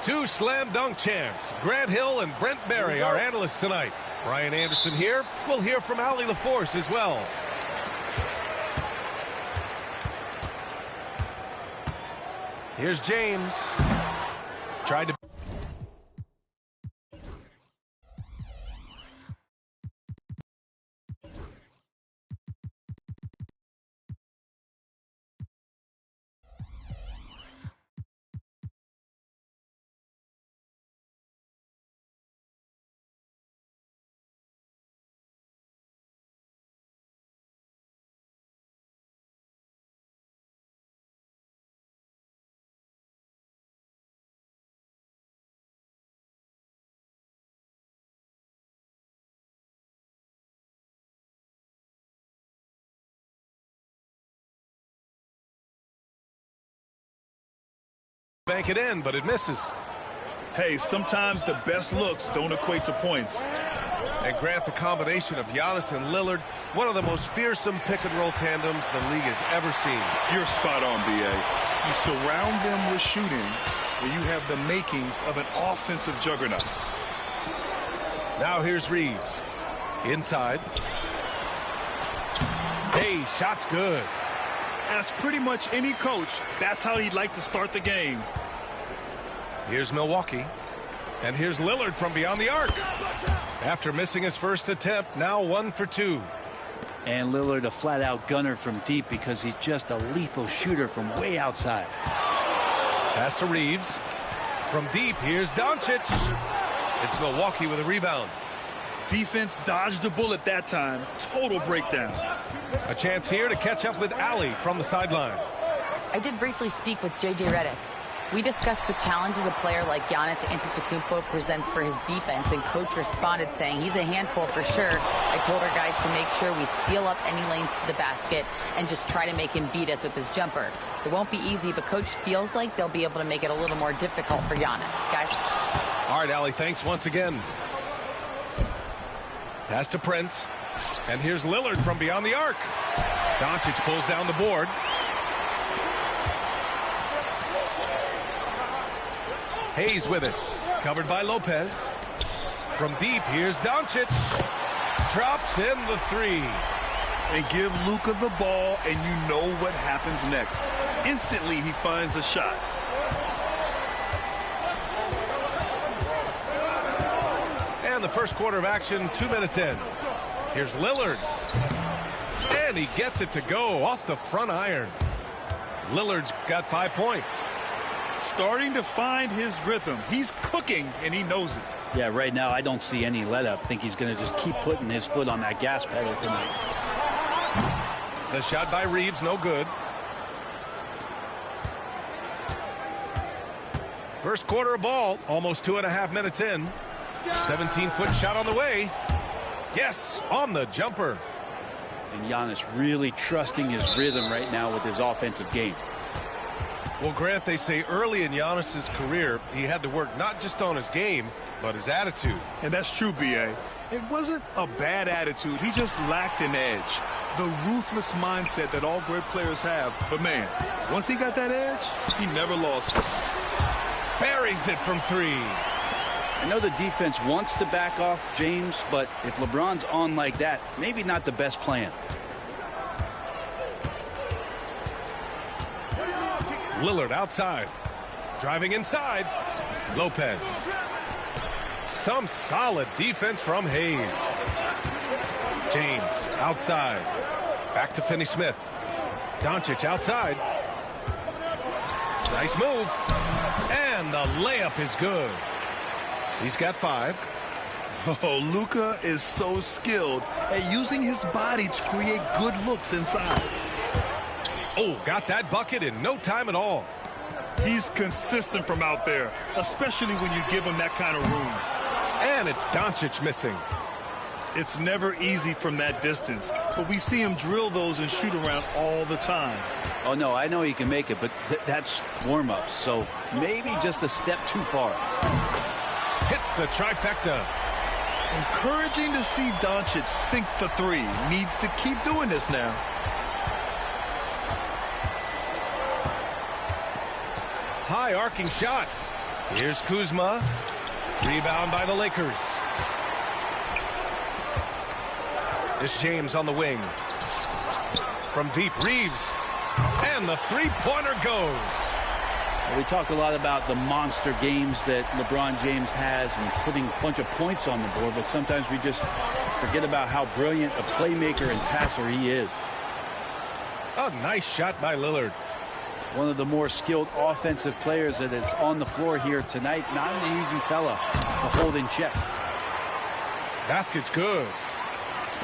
Two slam dunk champs, Grant Hill and Brent Barry, our analysts tonight. Brian Anderson here. We'll hear from Allie LaForce as well. Here's James. Tried to... bank it in, but it misses. Hey, sometimes the best looks don't equate to points. And Grant, the combination of Giannis and Lillard, one of the most fearsome pick-and-roll tandems the league has ever seen. You're spot on, B.A. You surround them with shooting, and you have the makings of an offensive juggernaut. Now here's Reeves. Inside. Hey, shot's good. As pretty much any coach, that's how he'd like to start the game. Here's Milwaukee. And here's Lillard from beyond the arc. After missing his first attempt, now 1 for 2. And Lillard a flat-out gunner from deep because he's just a lethal shooter from way outside. Pass to Reeves. From deep, here's Doncic. It's Milwaukee with a rebound. Defense dodged a bullet that time. Total breakdown. A chance here to catch up with Allie from the sideline. I did briefly speak with J.J. Redick. We discussed the challenges a player like Giannis Antetokounmpo presents for his defense, and Coach responded saying he's a handful for sure. I told our guys to make sure we seal up any lanes to the basket and just try to make him beat us with his jumper. It won't be easy, but Coach feels like they'll be able to make it a little more difficult for Giannis. Guys? All right, Allie, thanks once again. Pass to Prince. And here's Lillard from beyond the arc. Doncic pulls down the board. Hayes with it. Covered by Lopez. From deep, here's Doncic. Drops in the 3. And give Luka the ball, and you know what happens next. Instantly, he finds the shot. And the first quarter of action, 2 minutes in. Here's Lillard. And he gets it to go off the front iron. Lillard's got 5 points. Starting to find his rhythm. He's cooking, and he knows it. Yeah, right now I don't see any let-up. I think he's going to just keep putting his foot on that gas pedal tonight. The shot by Reeves, no good. First quarter of ball, almost 2.5 minutes in. 17-foot shot on the way. Yes, on the jumper. And Giannis really trusting his rhythm right now with his offensive game. Well, Grant, they say early in Giannis's career, he had to work not just on his game, but his attitude. And that's true, B.A. It wasn't a bad attitude. He just lacked an edge. The ruthless mindset that all great players have. But, man, once he got that edge, he never lost it. Buries it from 3. I know the defense wants to back off James, but if LeBron's on like that, maybe not the best plan. Lillard outside. Driving inside. Lopez. Some solid defense from Hayes. James outside. Back to Finney-Smith. Doncic outside. Nice move. And the layup is good. He's got 5. Oh, Luka is so skilled at using his body to create good looks inside. Oh, got that bucket in no time at all. He's consistent from out there, especially when you give him that kind of room. And it's Doncic missing. It's never easy from that distance, but we see him drill those and shoot around all the time. Oh, no, I know he can make it, but that's warm-ups, so maybe just a step too far. Hits the trifecta. Encouraging to see Doncic sink the 3. Needs to keep doing this now. High arcing shot. Here's Kuzma. Rebound by the Lakers. It's James on the wing. From deep, Reeves. And the three-pointer goes. We talk a lot about the monster games that LeBron James has and putting a bunch of points on the board, but sometimes we just forget about how brilliant a playmaker and passer he is. A nice shot by Lillard. One of the more skilled offensive players that is on the floor here tonight. Not an easy fella to hold in check. Basket's good.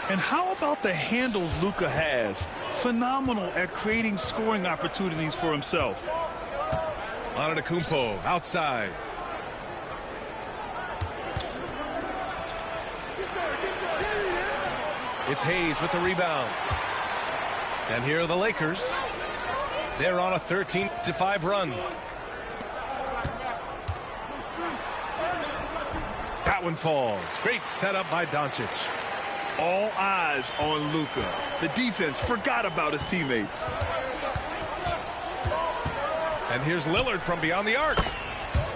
And how about the handles Luka has? Phenomenal at creating scoring opportunities for himself. Antetokounmpo outside. It's Hayes with the rebound. And here are the Lakers. They're on a 13-5 run. That one falls. Great setup by Doncic. All eyes on Luka. The defense forgot about his teammates. And here's Lillard from beyond the arc.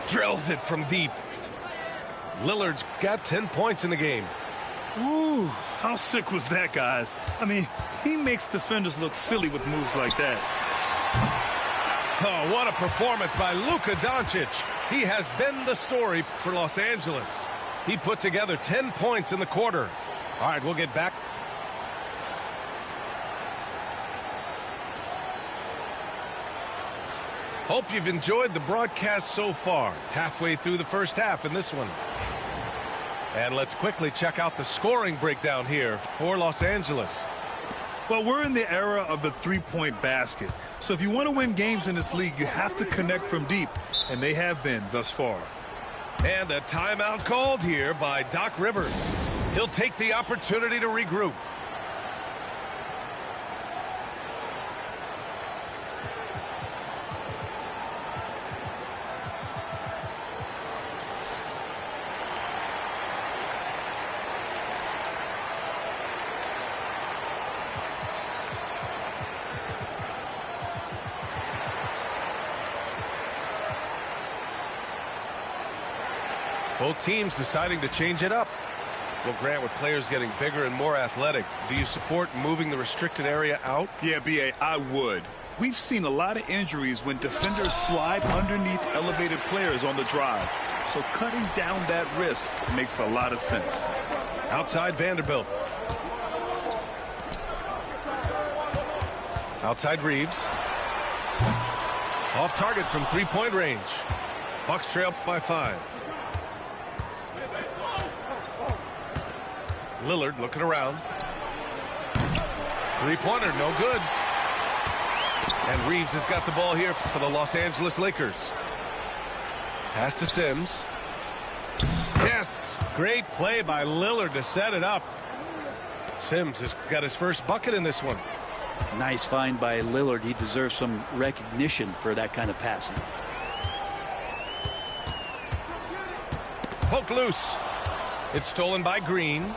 Drills it from deep. Lillard's got 10 points in the game. Ooh, how sick was that, guys? I mean, he makes defenders look silly with moves like that. Oh, what a performance by Luka Doncic. He has been the story for Los Angeles. He put together 10 points in the quarter. All right, we'll get back. Hope you've enjoyed the broadcast so far. Halfway through the first half in this one. And let's quickly check out the scoring breakdown here for Los Angeles. Well, we're in the era of the three-point basket. So if you want to win games in this league, you have to connect from deep. And they have been thus far. And a timeout called here by Doc Rivers. He'll take the opportunity to regroup. Both teams deciding to change it up. Well, Grant, with players getting bigger and more athletic, do you support moving the restricted area out? Yeah, B.A., I would. We've seen a lot of injuries when defenders slide underneath elevated players on the drive. So cutting down that risk makes a lot of sense. Outside Vanderbilt. Outside Reeves. Off target from three-point range. Bucks trail by 5. Lillard looking around. Three-pointer, no good. And Reeves has got the ball here for the Los Angeles Lakers. Pass to Sims. Yes! Great play by Lillard to set it up. Sims has got his first bucket in this one. Nice find by Lillard. He deserves some recognition for that kind of passing. Poke loose. It's stolen by Green.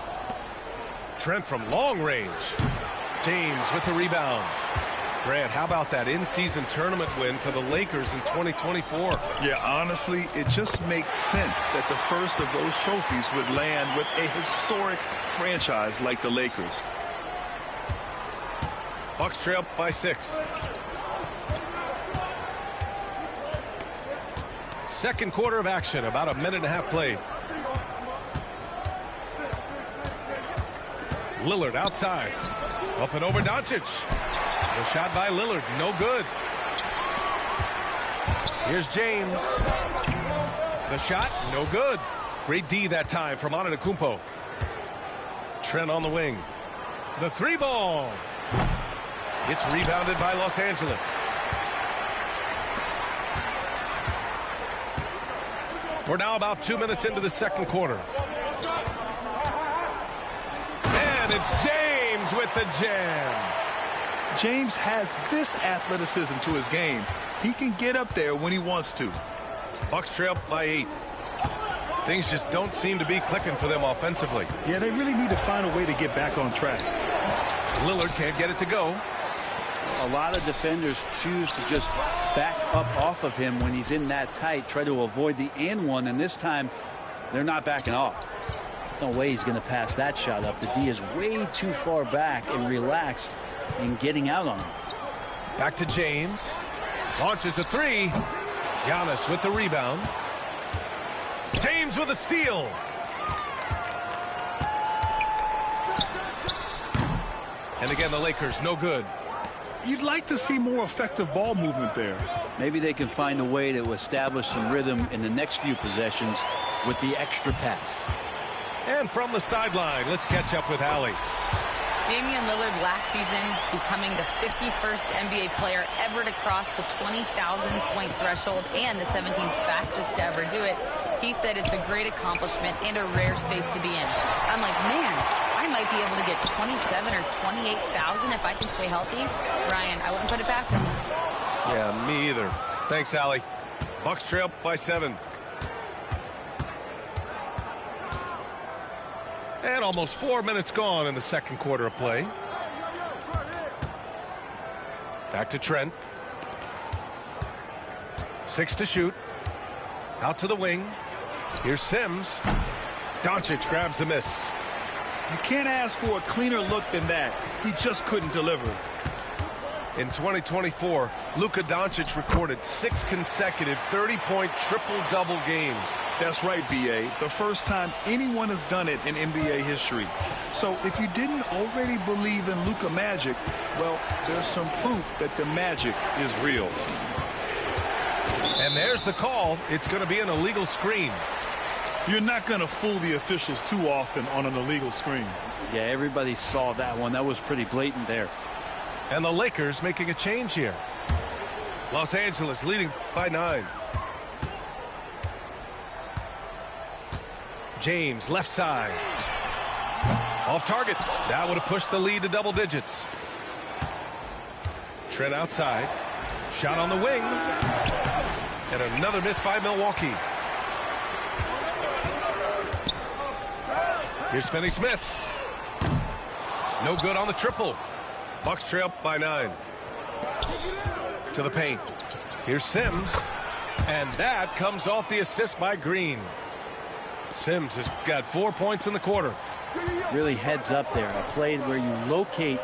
Trent from long range. James with the rebound. Grant, how about that in-season tournament win for the Lakers in 2024? Yeah, honestly, it just makes sense that the first of those trophies would land with a historic franchise like the Lakers. Bucks trail by 6. Second quarter of action, about a minute and a half played. Lillard outside. Up and over Doncic. The shot by Lillard, no good. Here's James. The shot, no good. Great D that time from Antetokounmpo. Trent on the wing. The three ball. It's rebounded by Los Angeles. We're now about 2 minutes into the second quarter. And it's James with the jam. James has this athleticism to his game. He can get up there when he wants to. Bucks trail by 8. Things just don't seem to be clicking for them offensively. Yeah, they really need to find a way to get back on track. Lillard can't get it to go. A lot of defenders choose to just back up off of him when he's in that tight, try to avoid the and one, and this time they're not backing off. No way he's going to pass that shot up. The D is way too far back and relaxed in getting out on him. Back to James. Launches a three. Giannis with the rebound. James with a steal. And again, the Lakers, no good. You'd like to see more effective ball movement there. Maybe they can find a way to establish some rhythm in the next few possessions with the extra pass. And from the sideline, let's catch up with Allie. Damian Lillard last season becoming the 51st NBA player ever to cross the 20,000-point threshold and the 17th fastest to ever do it. He said it's a great accomplishment and a rare space to be in. I'm like, man, I might be able to get 27 or 28,000 if I can stay healthy. Ryan, I wouldn't put it past him. Yeah, me either. Thanks, Allie. Bucks trail by 7. And almost 4 minutes gone in the second quarter of play. Back to Trent. 6 to shoot. Out to the wing. Here's Sims. Doncic grabs the miss. You can't ask for a cleaner look than that. He just couldn't deliver. In 2024, Luka Doncic recorded 6 consecutive 30-point triple-double games. That's right, B.A. The first time anyone has done it in NBA history. So if you didn't already believe in Luka magic, well, there's some proof that the magic is real. And there's the call. It's going to be an illegal screen. You're not going to fool the officials too often on an illegal screen. Yeah, everybody saw that one. That was pretty blatant there. And the Lakers making a change here. Los Angeles leading by 9. James, left side. Off target. That would have pushed the lead to double digits. Trent outside. Shot on the wing. And another miss by Milwaukee. Here's Finney-Smith. No good on the triple. Bucks trail by 9. To the paint. Here's Sims. And that comes off the assist by Green. Sims has got 4 points in the quarter. Really heads up there. A play where you locate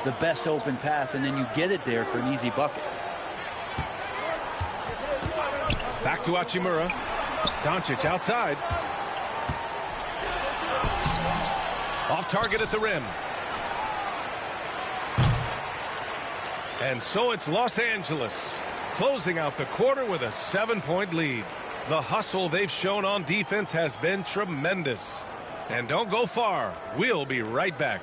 the best open pass and then you get it there for an easy bucket. Back to Hachimura. Doncic outside. Off target at the rim. And so it's Los Angeles closing out the quarter with a 7-point lead. The hustle they've shown on defense has been tremendous. And don't go far. We'll be right back.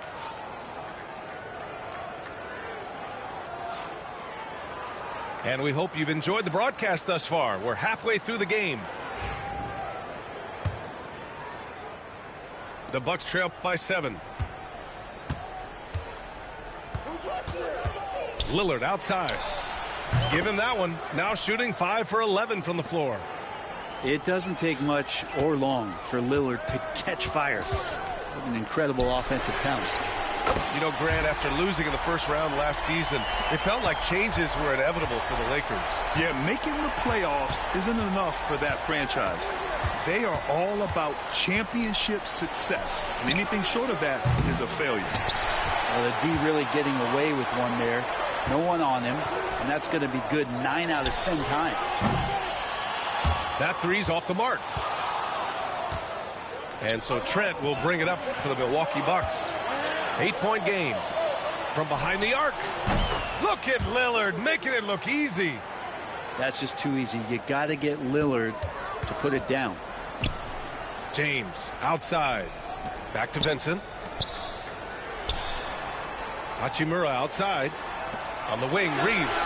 And we hope you've enjoyed the broadcast thus far. We're halfway through the game. The Bucks trail by 7. Lillard outside. Give him that one. Now shooting 5 for 11 from the floor. It doesn't take much or long for Lillard to catch fire. What an incredible offensive talent. You know, Grant, after losing in the first round last season, it felt like changes were inevitable for the Lakers. Yeah, making the playoffs isn't enough for that franchise. They are all about championship success. And anything short of that is a failure. Well, the D really getting away with one there. No one on him. And that's going to be good 9 out of 10 times. That three's off the mark. And so Trent will bring it up for the Milwaukee Bucks. 8-point game from behind the arc. Look at Lillard making it look easy. That's just too easy. You got to get Lillard to put it down. James outside. Back to Vincent. Hachimura outside. On the wing, Reeves.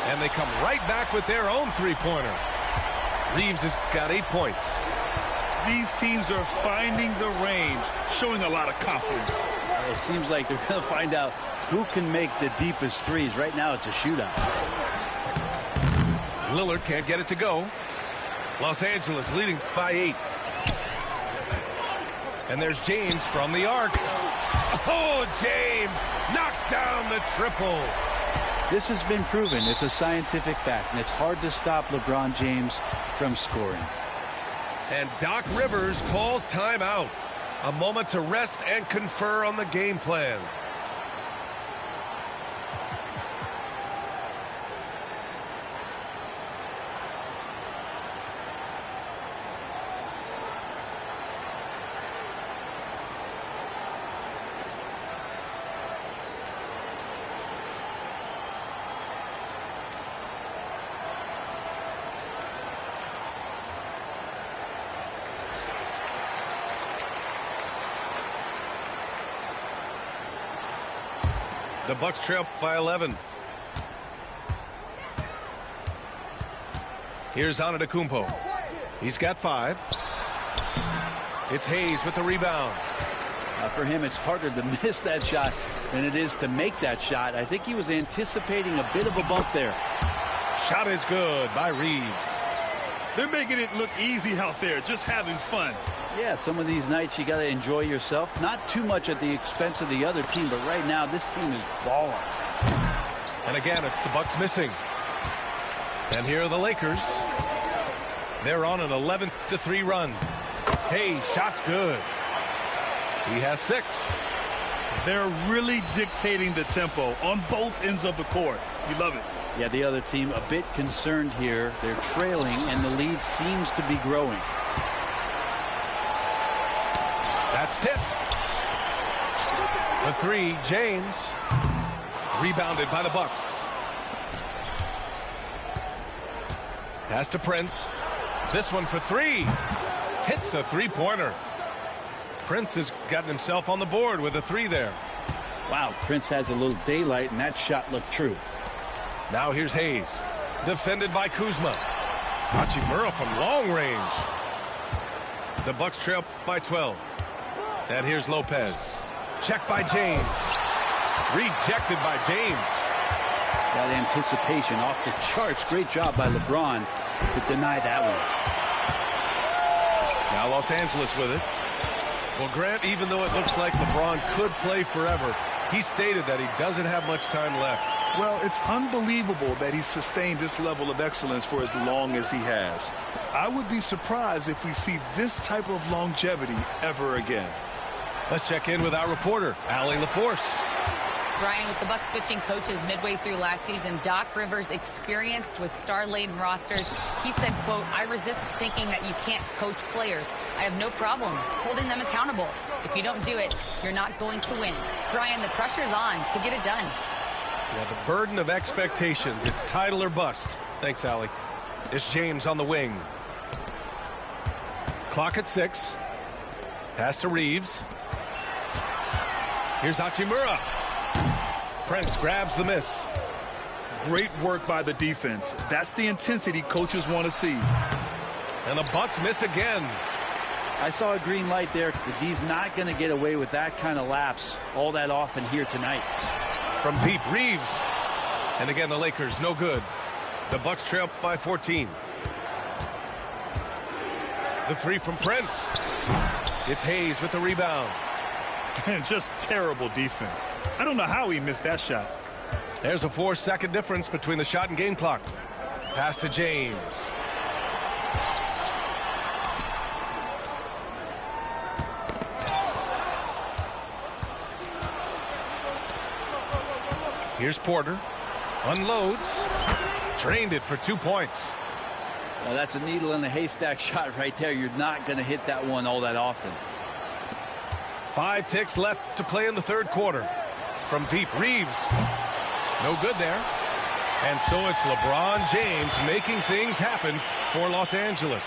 And they come right back with their own three-pointer. Reeves has got 8 points. These teams are finding the range, showing a lot of confidence. It seems like they're going to find out who can make the deepest threes. Right now, it's a shootout. Lillard can't get it to go. Los Angeles leading by 8. And there's James from the arc. Oh, James knocks down the triple. This has been proven. It's a scientific fact, and it's hard to stop LeBron James from scoring. And Doc Rivers calls timeout. A moment to rest and confer on the game plan. The Bucks trail by 11. Here's Antetokounmpo. He's got 5. It's Hayes with the rebound. For him, it's harder to miss that shot than it is to make that shot. I think he was anticipating a bit of a bump there. Shot is good by Reeves. They're making it look easy out there, just having fun. Yeah, some of these nights you got to enjoy yourself. Not too much at the expense of the other team, but right now this team is balling. And again, it's the Bucks missing. And here are the Lakers. They're on an 11-3 run. Hey, shot's good. He has 6. They're really dictating the tempo on both ends of the court. You love it. Yeah, the other team a bit concerned here. They're trailing, and the lead seems to be growing. That's tipped. The 3, James. Rebounded by the Bucks. Pass to Prince. This one for 3. Hits a three-pointer. Prince has gotten himself on the board with a 3 there. Wow, Prince has a little daylight, and that shot looked true. Now here's Hayes. Defended by Kuzma. Hachimura from long range. The Bucks trail by 12. And here's Lopez. Checked by James. Rejected by James. That anticipation off the charts. Great job by LeBron to deny that one. Now Los Angeles with it. Well, Grant, even though it looks like LeBron could play forever, he stated that he doesn't have much time left. Well, it's unbelievable that he's sustained this level of excellence for as long as he has. I would be surprised if we see this type of longevity ever again. Let's check in with our reporter, Allie LaForce. Brian, with the Bucks switching coaches midway through last season, Doc Rivers experienced with star-laden rosters. He said, quote, "I resist thinking that you can't coach players. I have no problem holding them accountable. If you don't do it, you're not going to win." Brian, the pressure's on to get it done. Yeah, the burden of expectations. It's title or bust. Thanks, Allie. It's James on the wing. Clock at 6. Pass to Reeves. Here's Hachimura. Prince grabs the miss. Great work by the defense. That's the intensity coaches want to see. And the Bucks miss again. I saw a green light there. The D's not going to get away with that kind of lapse all that often here tonight. From deep, Reeves. And again, the Lakers, no good. The Bucks trail by 14. The 3 from Prince. It's Hayes with the rebound. And just terrible defense. I don't know how he missed that shot. There's a 4-second difference between the shot and game clock. Pass to James. Here's Porter. Unloads. Drained it for 2 points. Now that's a needle in the haystack shot right there. You're not going to hit that one all that often. 5 ticks left to play in the third quarter. From deep, Reeves. No good there. And so it's LeBron James making things happen for Los Angeles,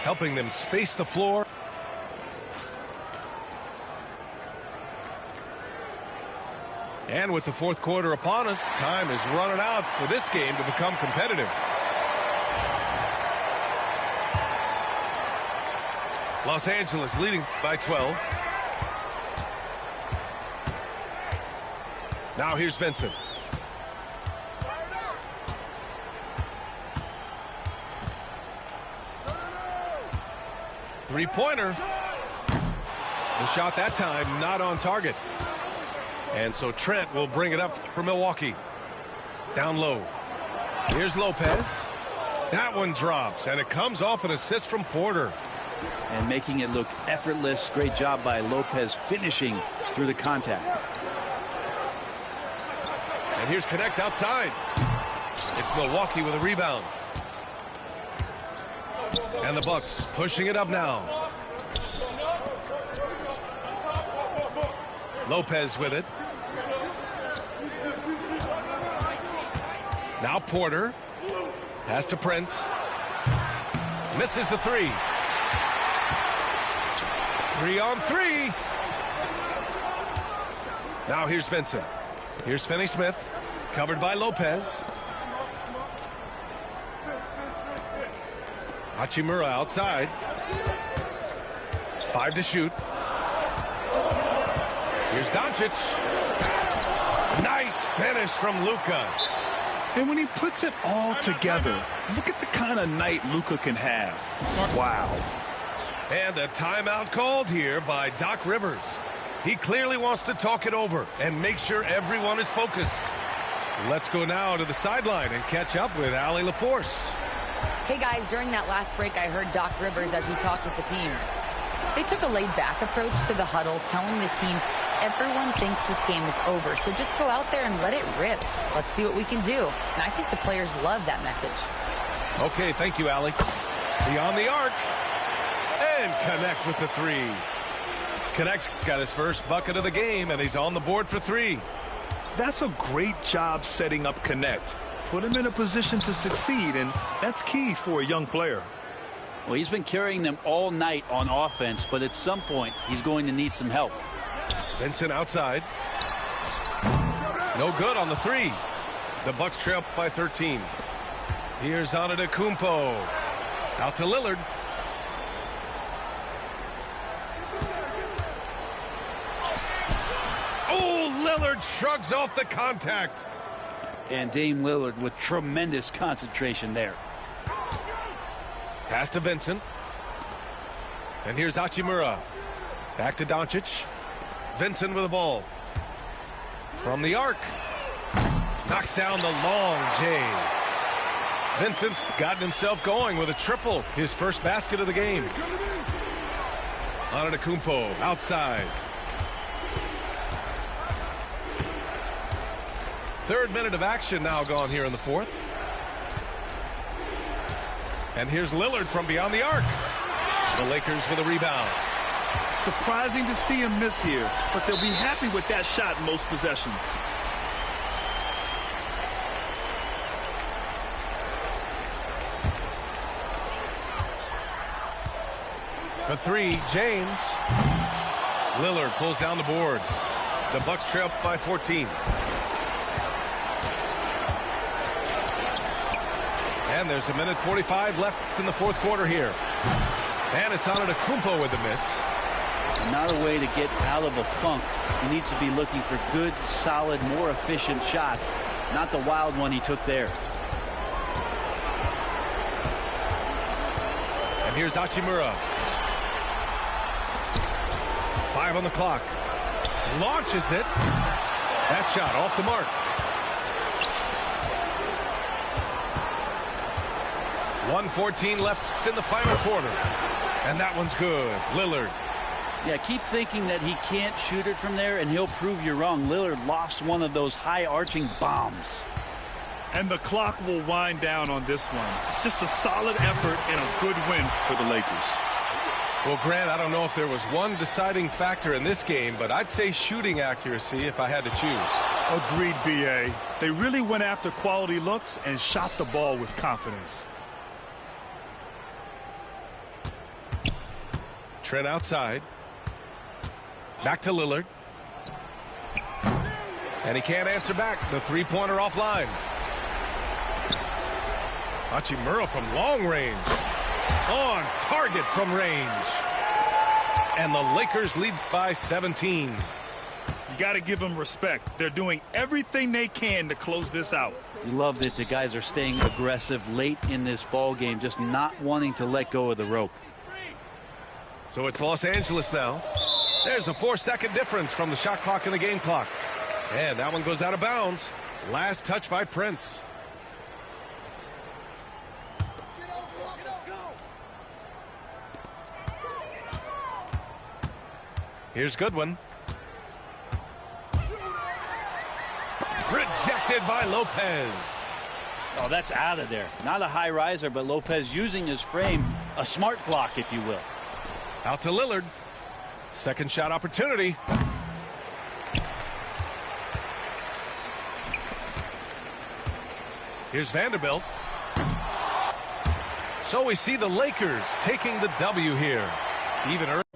helping them space the floor. And with the fourth quarter upon us, time is running out for this game to become competitive. Los Angeles leading by 12. Now here's Vincent. Three-pointer. The shot that time not on target. And so Trent will bring it up for Milwaukee. Down low. Here's Lopez. That one drops, and it comes off an assist from Porter. And making it look effortless. Great job by Lopez finishing through the contact. And here's Connect outside. It's Milwaukee with a rebound. And the Bucks pushing it up now. Lopez with it. Now Porter. Pass to Prince. Misses the three. 3-on-3. Now here's Vincent. Here's Finney-Smith. Covered by Lopez. Hachimura outside. 5 to shoot. Here's Doncic. Nice finish from Luka. And when he puts it all together, look at the kind of night Luka can have. Wow. And a timeout called here by Doc Rivers. He clearly wants to talk it over and make sure everyone is focused. Let's go now to the sideline and catch up with Allie LaForce. Hey guys, during that last break, I heard Doc Rivers as he talked with the team. They took a laid-back approach to the huddle, telling the team everyone thinks this game is over, so just go out there and let it rip. Let's see what we can do. And I think the players love that message. Okay, thank you, Allie. Beyond the arc. And connects with the three. Connect's got his first bucket of the game, and he's on the board for 3. That's a great job setting up Connect. Put him in a position to succeed, and that's key for a young player. Well, he's been carrying them all night on offense, but at some point, he's going to need some help. Vincent outside. No good on the 3. The Bucks trail up by 13. Here's Antetokounmpo. Out to Lillard. Oh, Lillard shrugs off the contact. And Dame Lillard with tremendous concentration there. Pass to Vincent. And here's Hachimura. Back to Doncic. Vincent with the ball. From the arc. Knocks down the long J. Vincent's gotten himself going with a triple. His first basket of the game. Antetokounmpo outside. 3rd minute of action now gone here in the 4th. And here's Lillard from beyond the arc. The Lakers with a rebound. Surprising to see him miss here, but they'll be happy with that shot in most possessions. For 3, James. Lillard pulls down the board. The Bucks trail up by 14. And there's 1:45 left in the 4th quarter here. And it's Antetokounmpo with the miss. Not a way to get out of a funk. He needs to be looking for good, solid, more efficient shots. Not the wild one he took there. And here's Hachimura. 5 on the clock. Launches it. That shot off the mark. 1:14 left in the final quarter. And that one's good. Lillard. Yeah, keep thinking that he can't shoot it from there, and he'll prove you wrong. Lillard lofts one of those high-arching bombs. And the clock will wind down on this one. Just a solid effort and a good win for the Lakers. Well, Grant, I don't know if there was one deciding factor in this game, but I'd say shooting accuracy if I had to choose. Agreed, B.A. They really went after quality looks and shot the ball with confidence. Trent outside. Back to Lillard. And he can't answer back. The 3-pointer offline. Hachimura from long range. On target from range. And the Lakers lead by 17. You got to give them respect. They're doing everything they can to close this out. You love that the guys are staying aggressive late in this ball game, just not wanting to let go of the rope. So it's Los Angeles now. There's a 4-second difference from the shot clock and the game clock. And that one goes out of bounds. Last touch by Prince. Here's Goodwin. Rejected by Lopez. Oh, that's out of there. Not a high riser, but Lopez using his frame. A smart block, if you will. Out to Lillard. Second shot opportunity. Here's Vanderbilt. So we see the Lakers taking the W here. Even early.